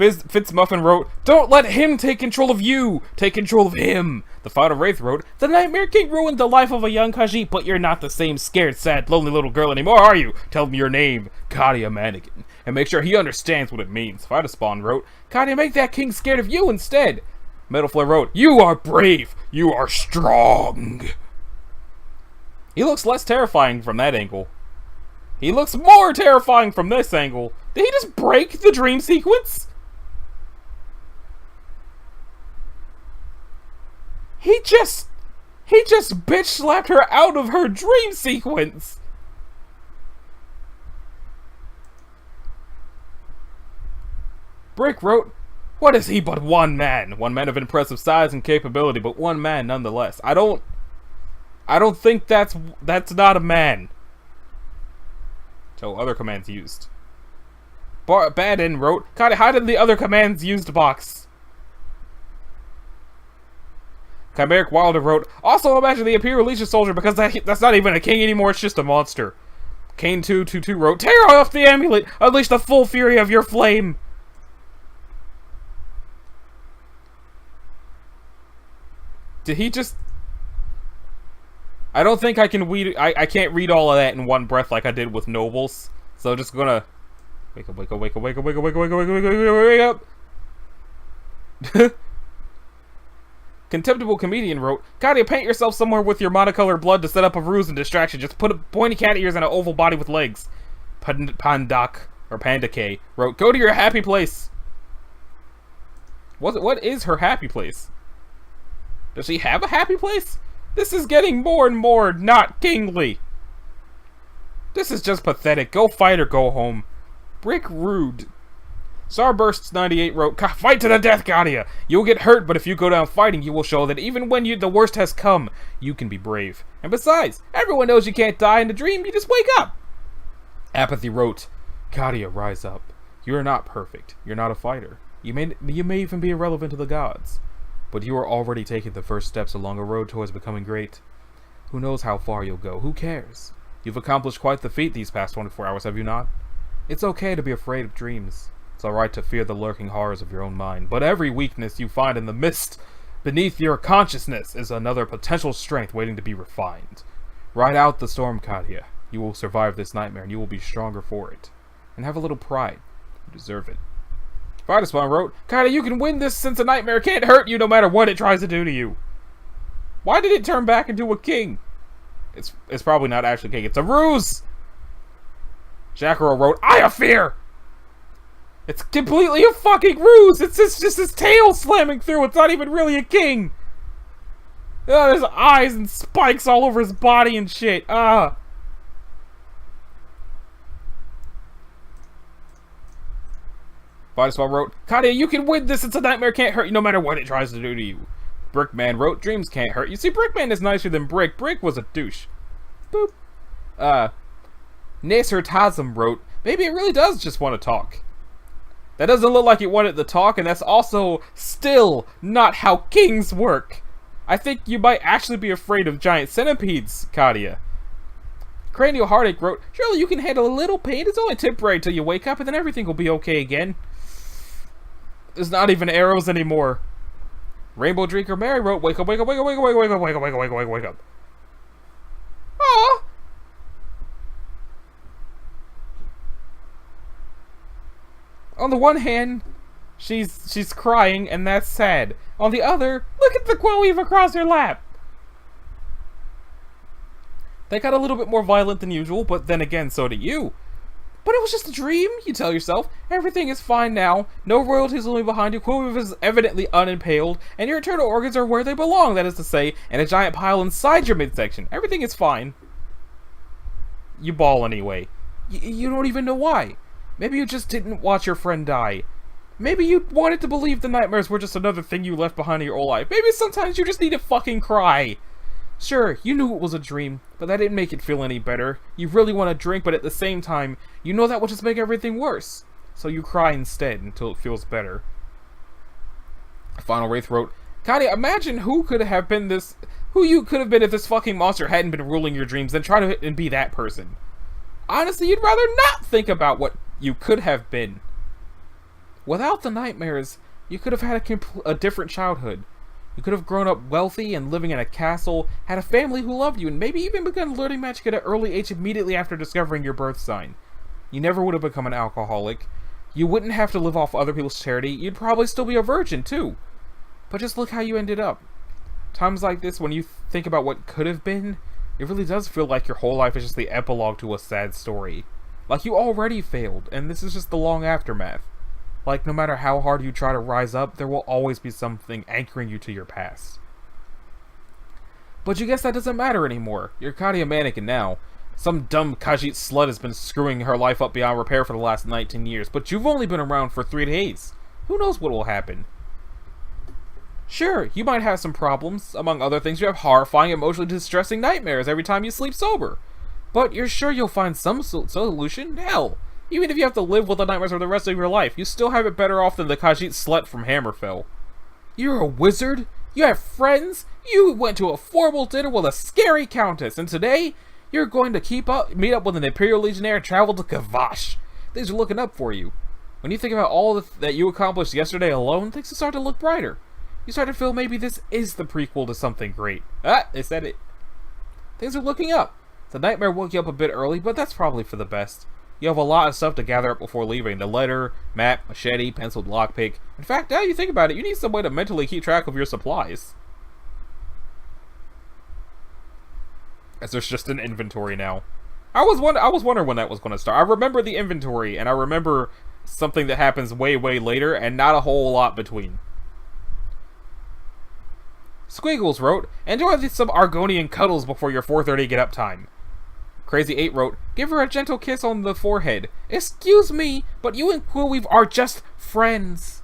Fitzmuffin wrote, "Don't let him take control of you! Take control of him!" The Final Wraith wrote, "The Nightmare King ruined the life of a young Khajiit, but you're not the same scared, sad, lonely little girl anymore, are you? Tell him your name, Katia Mannequin, and make sure he understands what it means." Spawn wrote, "Katia, make that king scared of you instead." Metalflare wrote, "You are brave! You are strong!" He looks less terrifying from that angle. He looks more terrifying from this angle. Did he just break the dream sequence? He just bitch slapped her out of her dream sequence. Brick wrote, "What is he but one man? One man of impressive size and capability, but one man nonetheless." I don't think that's not a man. So other commands used. Badin wrote, "Hide in the other commands used box." Chimeric Wilder wrote, "Also imagine the Imperial Legion soldier, because that's not even a king anymore, it's just a monster." Kane222 wrote, "Tear off the amulet! Unleash the full fury of your flame!" Did he just... I don't think I can read... I can't read all of that in one breath like I did with Nobles. So I'm just gonna... Wake up, wake up, wake up, wake up, wake up, wake up, wake up, wake up, wake up, wake up! Contemptible Comedian wrote, "Katia, paint yourself somewhere with your monocolored blood to set up a ruse and distraction. Just put a pointy cat ears and an oval body with legs." Pandak, or Panda K, wrote, "Go to your happy place." What is her happy place? Does she have a happy place? This is getting more and more not kingly. This is just pathetic. Go fight or go home. Brick rude. Starbursts98 wrote, "Fight to the death, Katia! You'll get hurt, but if you go down fighting, you will show that even when the worst has come, you can be brave. And besides, everyone knows you can't die in a dream, you just wake up!" Apathy wrote, "Katia, rise up. You are not perfect. You're not a fighter. You may even be irrelevant to the gods. But you are already taking the first steps along a road towards becoming great. Who knows how far you'll go? Who cares? You've accomplished quite the feat these past 24 hours, have you not? It's okay to be afraid of dreams. It's alright to fear the lurking horrors of your own mind, but every weakness you find in the mist beneath your consciousness is another potential strength waiting to be refined. Ride out the storm, Katia. You will survive this nightmare, and you will be stronger for it. And have a little pride. You deserve it." Spawn wrote, "Katia, you can win this since a nightmare can't hurt you no matter what it tries to do to you." Why did it turn back into a king? It's probably not actually a king. It's a ruse! Jackaroo wrote, "I fear!" It's completely a fucking ruse! It's just his tail slamming through! It's not even really a king! Oh, there's eyes and spikes all over his body and shit! Ah! Spawn wrote, "Katia, you can win this! It's a nightmare can't hurt you no matter what it tries to do to you." Brickman wrote, "Dreams can't hurt you." See, Brickman is nicer than Brick. Brick was a douche. Boop. Nasser Tazim wrote, "Maybe it really does just want to talk." That doesn't look like it wanted to talk, and that's also still not how kings work. I think you might actually be afraid of giant centipedes, Katia. Cranial Heartache wrote, "Surely you can handle a little pain. It's only temporary till you wake up, and then everything will be okay again." There's not even arrows anymore. Rainbow Drinker Mary wrote, "Wake up, wake up, wake up, wake up, wake up, wake up, wake up, wake up, wake up, wake up." Aww. On the one hand, she's crying, and that's sad. On the other, look at the quill weave across her lap. They got a little bit more violent than usual, but then again, so do you. But it was just a dream, you tell yourself. Everything is fine now. No royalties will be behind you. Quill weave is evidently unimpaled, and your internal organs are where they belong, that is to say, in a giant pile inside your midsection. Everything is fine. You bawl anyway. You don't even know why. Maybe you just didn't watch your friend die. Maybe you wanted to believe the nightmares were just another thing you left behind in your old life. Maybe sometimes you just need to fucking cry. Sure, you knew it was a dream, but that didn't make it feel any better. You really want to drink, but at the same time, you know that will just make everything worse. So you cry instead until it feels better. Final Wraith wrote, "Katia, imagine who you could have been if this fucking monster hadn't been ruling your dreams, then try to be that person. Honestly, you'd rather not think about what you could have been. Without the nightmares, you could have had a different childhood. You could have grown up wealthy and living in a castle, had a family who loved you, and maybe even begun learning magic at an early age immediately after discovering your birth sign. You never would have become an alcoholic. You wouldn't have to live off other people's charity. You'd probably still be a virgin, too. But just look how you ended up. Times like this, when you think about what could have been, it really does feel like your whole life is just the epilogue to a sad story. Like you already failed, and this is just the long aftermath. Like, no matter how hard you try to rise up, there will always be something anchoring you to your past. But you guess that doesn't matter anymore. You're Katia mannequin now. Some dumb Khajiit slut has been screwing her life up beyond repair for the last 19 years, but you've only been around for 3 days. Who knows what will happen? Sure, you might have some problems. Among other things, you have horrifying, emotionally distressing nightmares every time you sleep sober. But you're sure you'll find some solution? Hell, even if you have to live with the nightmares for the rest of your life, you still have it better off than the Khajiit slut from Hammerfell. You're a wizard? You have friends? You went to a formal dinner with a scary countess, and today, you're going to meet up with an Imperial Legionnaire and travel to Kavash. Things are looking up for you. When you think about all that you accomplished yesterday alone, things start to look brighter. You start to feel maybe this is the prequel to something great. Ah, they said it. Things are looking up. The nightmare woke you up a bit early, but that's probably for the best. You have a lot of stuff to gather up before leaving. The letter, map, machete, penciled lockpick. In fact, now you think about it, you need some way to mentally keep track of your supplies. As there's just an inventory now. I was wondering when that was going to start. I remember the inventory, and I remember something that happens way, way later, and not a whole lot between. Squiggles wrote, enjoy some Argonian cuddles before your 4:30 get-up time. Crazy 8 wrote, give her a gentle kiss on the forehead. Excuse me, but you and Quillweave are just friends.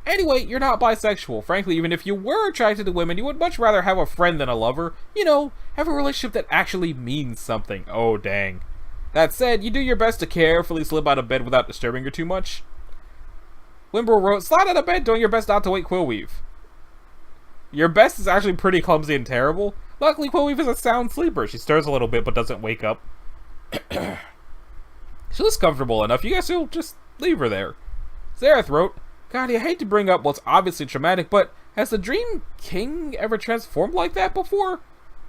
Anyway, you're not bisexual. Frankly, even if you were attracted to women, you would much rather have a friend than a lover. You know, have a relationship that actually means something. Oh, dang. That said, you do your best to carefully slip out of bed without disturbing her too much. Wimble wrote, slide out of bed doing your best not to wake Quillweave. Your best is actually pretty clumsy and terrible. Luckily, Quillweave is a sound sleeper. She stirs a little bit but doesn't wake up. She looks comfortable enough. You guys will just leave her there. Zareth wrote, God, I hate to bring up what's obviously traumatic, but has the Dream King ever transformed like that before?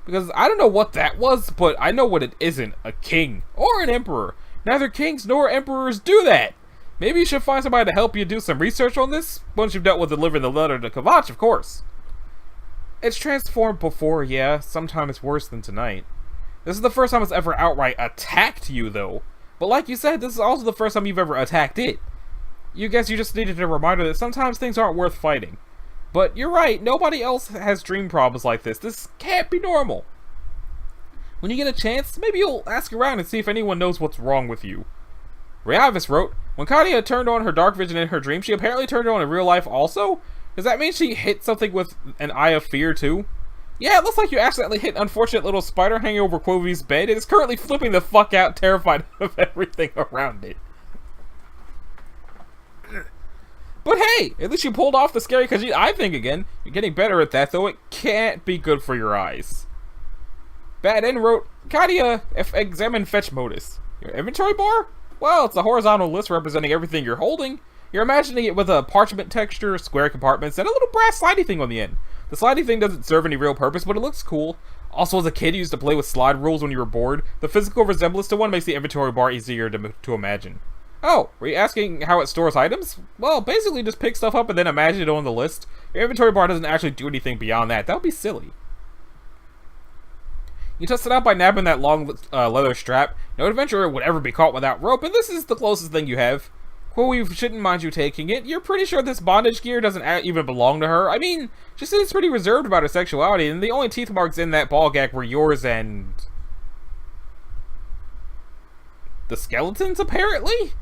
Because I don't know what that was, but I know what it isn't. A king. Or an emperor. Neither kings nor emperors do that. Maybe you should find somebody to help you do some research on this. Once you've dealt with delivering the letter to Kavach, of course. It's transformed before, yeah. Sometimes worse than tonight. This is the first time it's ever outright attacked you, though. But like you said, this is also the first time you've ever attacked it. You guess you just needed a reminder that sometimes things aren't worth fighting. But you're right, nobody else has dream problems like this. This can't be normal. When you get a chance, maybe you'll ask around and see if anyone knows what's wrong with you. Rayavis wrote, when Katia turned on her dark vision in her dream, she apparently turned it on in real life also? Does that mean she hit something with an eye of fear too? Yeah, it looks like you accidentally hit an unfortunate little spider hanging over Quillweave's bed. It is currently flipping the fuck out, terrified of everything around it. But hey, at least you pulled off the scary Khajiit eye thing again. You're getting better at that, though it can't be good for your eyes. Bad End wrote, Katia, examine fetch modus. Your inventory bar? Well, it's a horizontal list representing everything you're holding. You're imagining it with a parchment texture, square compartments, and a little brass slidey thing on the end. The slidey thing doesn't serve any real purpose, but it looks cool. Also, as a kid, you used to play with slide rules when you were bored. The physical resemblance to one makes the inventory bar easier to imagine. Oh, were you asking how it stores items? Well, basically just pick stuff up and then imagine it on the list. Your inventory bar doesn't actually do anything beyond that. That would be silly. You test it out by nabbing that long leather strap. No adventurer would ever be caught without rope, and this is the closest thing you have. Quillweave shouldn't mind you taking it. You're pretty sure this bondage gear doesn't even belong to her. I mean, she seems pretty reserved about her sexuality, and the only teeth marks in that ball gag were yours and... the skeletons, apparently?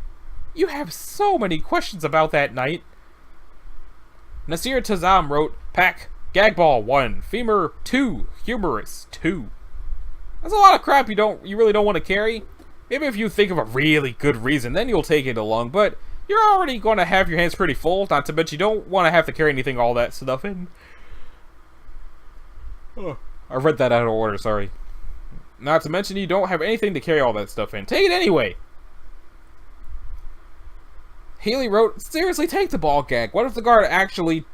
You have so many questions about that night. Nasir Tazam wrote, Pack, gag ball 1, femur 2, humerus 2. That's a lot of crap you really don't want to carry. Maybe if you think of a really good reason, then you'll take it along, but you're already going to have your hands pretty full, not to mention you don't want to have to carry anything all that stuff in. Oh, I read that out of order, sorry. Not to mention you don't have anything to carry all that stuff in. Take it anyway! Healy wrote, seriously, take the ball gag. What if the guard actually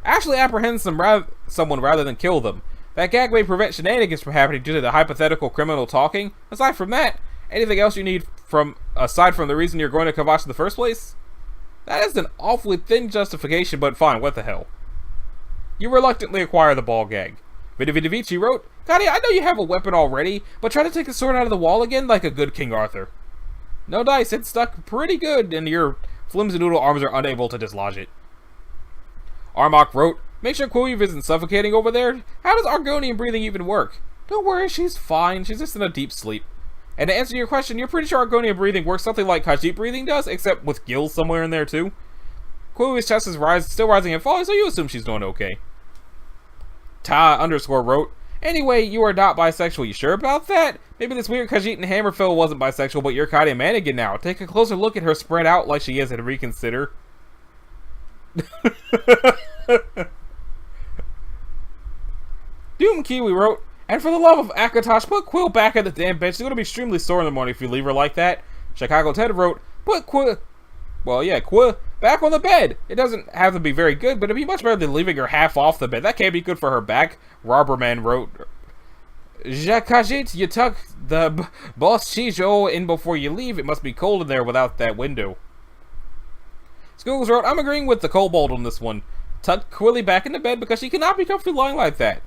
apprehends someone rather than kill them? That gag may prevent shenanigans from happening due to the hypothetical criminal talking. Aside from that, anything else you need aside from the reason you're going to Kavash in the first place? That is an awfully thin justification, but fine, what the hell. You reluctantly acquire the ball gag. Vidivici wrote, Katia, I know you have a weapon already, but try to take the sword out of the wall again like a good King Arthur. No dice, it's stuck pretty good, and your flimsy noodle arms are unable to dislodge it. Armok wrote, make sure Quilliv isn't suffocating over there. How does Argonian breathing even work? Don't worry, she's fine. She's just in a deep sleep. And to answer your question, you're pretty sure Argonian breathing works something like Khajiit breathing does, except with gills somewhere in there too. Quilliv's chest is still rising and falling, so you assume she's doing okay. Ta__ wrote, anyway, you are not bisexual. You sure about that? Maybe this weird Khajiit and Hammerfell wasn't bisexual, but you're Katia Manigan now. Take a closer look at her spread out like she is and reconsider. Doom Kiwi wrote, and for the love of Akatosh, put Quill back at the damn bench. She's going to be extremely sore in the morning if you leave her like that. Chicago Ted wrote, put Quill back on the bed. It doesn't have to be very good, but it'd be much better than leaving her half off the bed. That can't be good for her back. Robberman wrote, Jakajit, you tuck the boss Chijo in before you leave. It must be cold in there without that window. Schools wrote, I'm agreeing with the kobold on this one. Tuck Quilly back in the bed because she cannot be comfortably lying like that.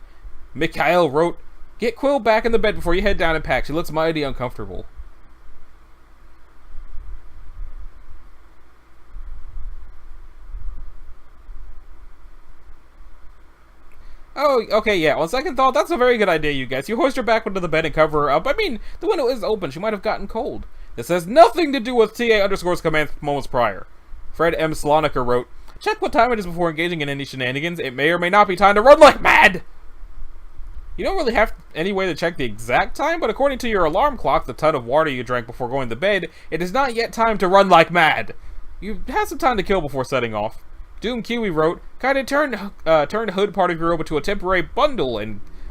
Mikhail wrote, get Quill back in the bed before you head down and pack. She looks mighty uncomfortable. Oh, okay, yeah. On second thought, that's a very good idea, you guys. You hoist her back onto the bed and cover her up. I mean, the window is open. She might have gotten cold. This has nothing to do with TA_'s commands moments prior. Fred M. Sloniker wrote, check what time it is before engaging in any shenanigans. It may or may not be time to run like mad! You don't really have any way to check the exact time, but according to your alarm clock, the ton of water you drank before going to bed, it is not yet time to run like mad. You have some time to kill before setting off. Doom Kiwi wrote, kinda turned Hood Party Girl into a temporary bundle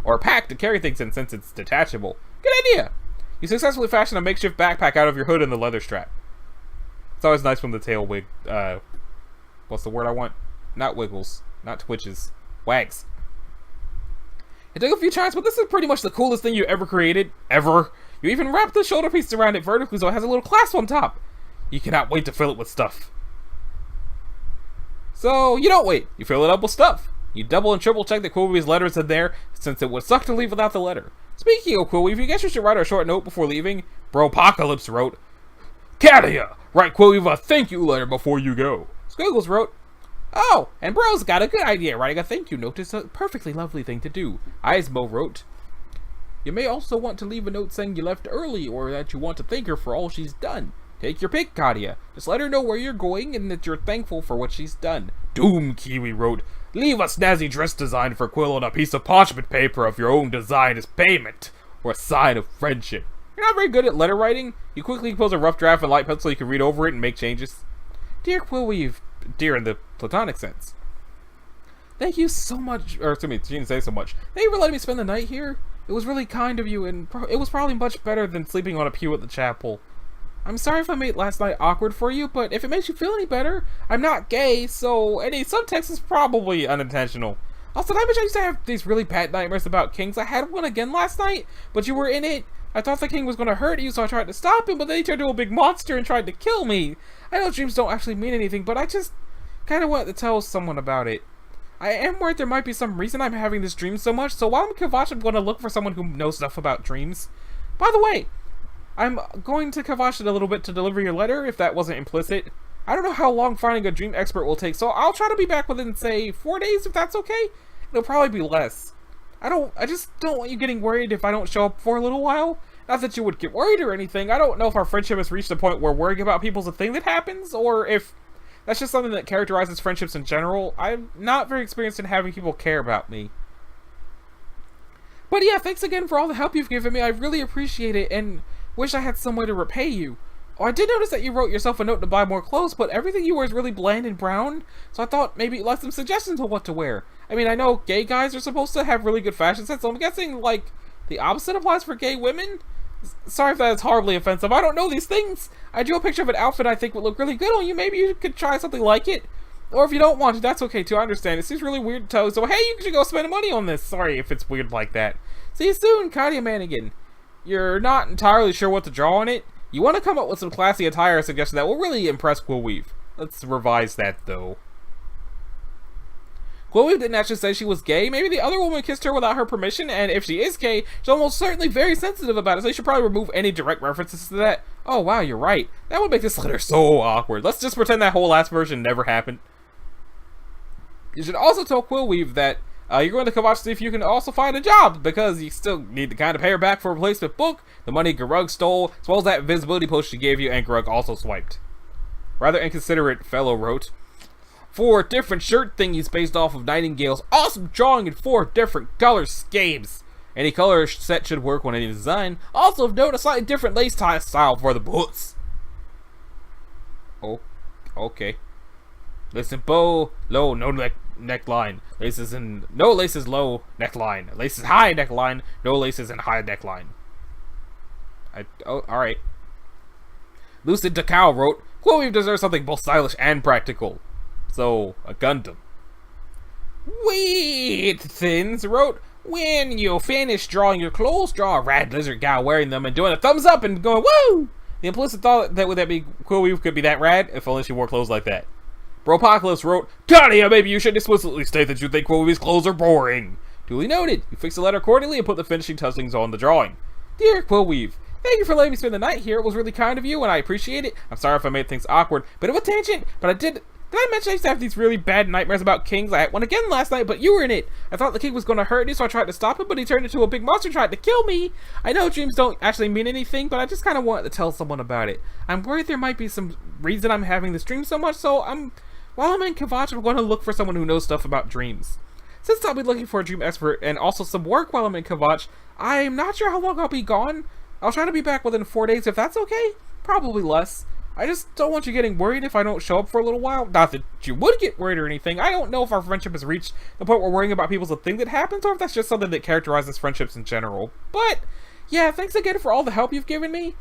or pack to carry things in since it's detachable. Good idea! You successfully fashioned a makeshift backpack out of your hood and the leather strap. It's always nice when the tail what's the word I want? Not wiggles, not twitches, wags. It took a few tries, but this is pretty much the coolest thing you ever created, ever. You even wrapped the shoulder piece around it vertically so it has a little clasp on top. You cannot wait to fill it with stuff. So, you don't wait. You fill it up with stuff. You double and triple check that Quillweave's letters in there, since it would suck to leave without the letter. Speaking of Quillweave, you guess you should write her a short note before leaving. Bropocalypse wrote, Katia, write Quillweave a thank you letter before you go. Squiggles wrote, oh, and Bro's got a good idea. Writing a thank you note is a perfectly lovely thing to do. Eismo wrote, you may also want to leave a note saying you left early or that you want to thank her for all she's done. Take your pick, Katia. Just let her know where you're going and that you're thankful for what she's done. Doom Kiwi wrote, leave a snazzy dress design for Quill on a piece of parchment paper of your own design as payment or a sign of friendship. You're not very good at letter writing. You quickly compose a rough draft and light pencil so you can read over it and make changes. Dear Quillweave, dear in the platonic sense. Thank you so much, or excuse me, she didn't say so much. Thank you for letting me spend the night here. It was really kind of you, and it was probably much better than sleeping on a pew at the chapel. I'm sorry if I made last night awkward for you, but if it makes you feel any better, I'm not gay, so any subtext is probably unintentional. Also, did I mention I used to have these really bad nightmares about kings? I had one again last night, but you were in it. I thought the king was going to hurt you, so I tried to stop him, but then he turned into a big monster and tried to kill me. I know dreams don't actually mean anything, but I just kind of wanted to tell someone about it. I am worried there might be some reason I'm having this dream so much, so while I'm Kavash, I'm going to look for someone who knows stuff about dreams. By the way, I'm going to Kavash in a little bit to deliver your letter, if that wasn't implicit. I don't know how long finding a dream expert will take, so I'll try to be back within, say, 4 days, if that's okay? It'll probably be less. I just don't want you getting worried if I don't show up for a little while. Not that you would get worried or anything. I don't know if our friendship has reached a point where worrying about people's a thing that happens, or if that's just something that characterizes friendships in general. I'm not very experienced in having people care about me. But yeah, thanks again for all the help you've given me. I really appreciate it, and wish I had some way to repay you. Oh, I did notice that you wrote yourself a note to buy more clothes, but everything you wear is really bland and brown, so I thought maybe you'd like some suggestions on what to wear. I mean, I know gay guys are supposed to have really good fashion sense, so I'm guessing, like, the opposite applies for gay women? Sorry if that is horribly offensive. I don't know these things. I drew a picture of an outfit I think would look really good on you. Maybe you could try something like it. Or if you don't want to, that's okay too. I understand. It seems really weird to tell you. So hey, you should go spend money on this. Sorry if it's weird like that. See you soon, Katia Manigan. You're not entirely sure what to draw on it? You want to come up with some classy attire suggestions that will really impress Quillweave. Let's revise that though. Quillweave didn't actually say she was gay. Maybe the other woman kissed her without her permission, and if she is gay, she's almost certainly very sensitive about it, so you should probably remove any direct references to that. Oh wow, you're right. That would make this letter so awkward. Let's just pretend that whole last version never happened. You should also tell Quillweave that you're going to Kavach to see if you can also find a job, because you still need to kind of pay her back for a replacement book, the money Garug stole, as well as that visibility post she gave you and Garug also swiped. Rather inconsiderate fellow wrote, 4 different shirt thingies based off of Nightingale's awesome drawing in 4 different color schemes. Any color set should work on any design. Also of note, a slightly different lace tie style for the boots. Oh, okay. Listen, bow, low, no neckline. Laces in, no laces, low neckline. Laces high neckline, no laces in high neckline. Alright. Lucid Takao wrote, Quillweave deserves something both stylish and practical. So, a Gundam. Wait, Thins wrote, when you finish drawing your clothes, draw a rad lizard guy wearing them and doing a thumbs up and going, woo! The implicit thought that would that be Quillweave could be that rad if only she wore clothes like that. Bropocalypse wrote, Katia, maybe you should explicitly state that you think Quillweave's clothes are boring. Duly noted. You fix the letter accordingly and put the finishing touchings on the drawing. Dear Quillweave, thank you for letting me spend the night here. It was really kind of you and I appreciate it. I'm sorry if I made things awkward. Bit of a tangent, but I did I mention I used to have these really bad nightmares about kings? I had one again last night, but you were in it. I thought the king was going to hurt you, so I tried to stop him, but he turned into a big monster and tried to kill me. I know dreams don't actually mean anything, but I just kind of wanted to tell someone about it. I'm worried there might be some reason I'm having this dream so much, so while I'm in Kavach, I'm going to look for someone who knows stuff about dreams. Since I'll be looking for a dream expert and also some work while I'm in Kavach, I'm not sure how long I'll be gone. I'll try to be back within 4 days if that's okay. Probably less. I just don't want you getting worried if I don't show up for a little while. Not that you would get worried or anything. I don't know if our friendship has reached the point where worrying about people's a thing that happens, or if that's just something that characterizes friendships in general. But, yeah, thanks again for all the help you've given me.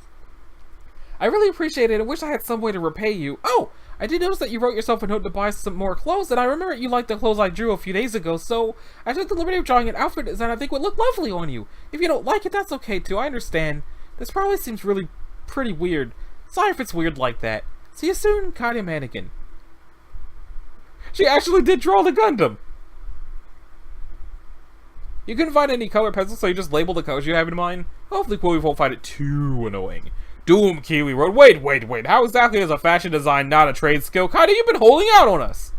I really appreciate it. I wish I had some way to repay you. Oh, I did notice that you wrote yourself a note to buy some more clothes, and I remember you liked the clothes I drew a few days ago, so I took the liberty of drawing an outfit design I think would look lovely on you. If you don't like it, that's okay too. I understand. This probably seems really pretty weird. Sorry if it's weird like that. See you soon, Katia Mannequin. She actually did draw the Gundam! You couldn't find any color pencils, so you just labeled the colors you have in mind? Hopefully Quillweave won't find it too annoying. Doom Kiwi wrote, wait, how exactly is a fashion design not a trade skill? Katia, you've been holding out on us!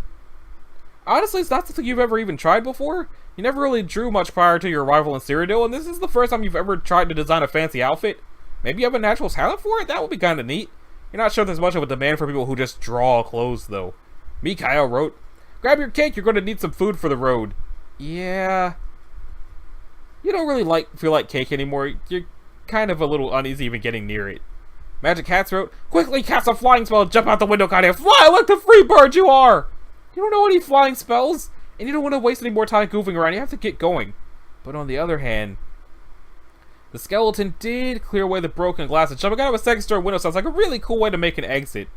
Honestly, it's not something you've ever even tried before. You never really drew much prior to your arrival in Cyrodiil, and this is the first time you've ever tried to design a fancy outfit. Maybe you have a natural talent for it? That would be kinda neat. You're not sure there's much of a demand for people who just draw clothes, though. Mikhail wrote, grab your cake, you're going to need some food for the road. Yeah. You don't really feel like cake anymore. You're kind of a little uneasy even getting near it. Magic Cats wrote, quickly cast a flying spell and jump out the window, Katia. Fly like the free bird you are! You don't know any flying spells, and you don't want to waste any more time goofing around. You have to get going. But on the other hand, the skeleton did clear away the broken glass, and jumping out of a second-story window sounds like a really cool way to make an exit.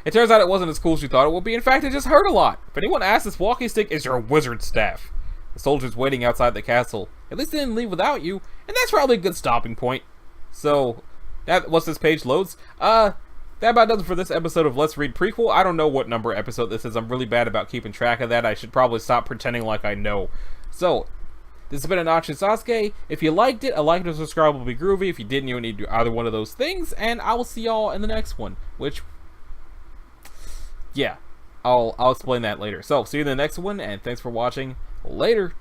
It turns out it wasn't as cool as you thought it would be. In fact, it just hurt a lot. If anyone asks, this walking stick is your wizard staff. The soldiers waiting outside the castle. At least they didn't leave without you, and that's probably a good stopping point. So, once this page loads, that about does it for this episode of Let's Read Prequel. I don't know what number episode this is. I'm really bad about keeping track of that. I should probably stop pretending like I know. So, this has been Anachi Sasuke. If you liked it, a like and subscribe will be groovy. If you didn't, you would need to do either one of those things. And I will see y'all in the next one. Which, yeah, I'll explain that later. So, see you in the next one, and thanks for watching. Later.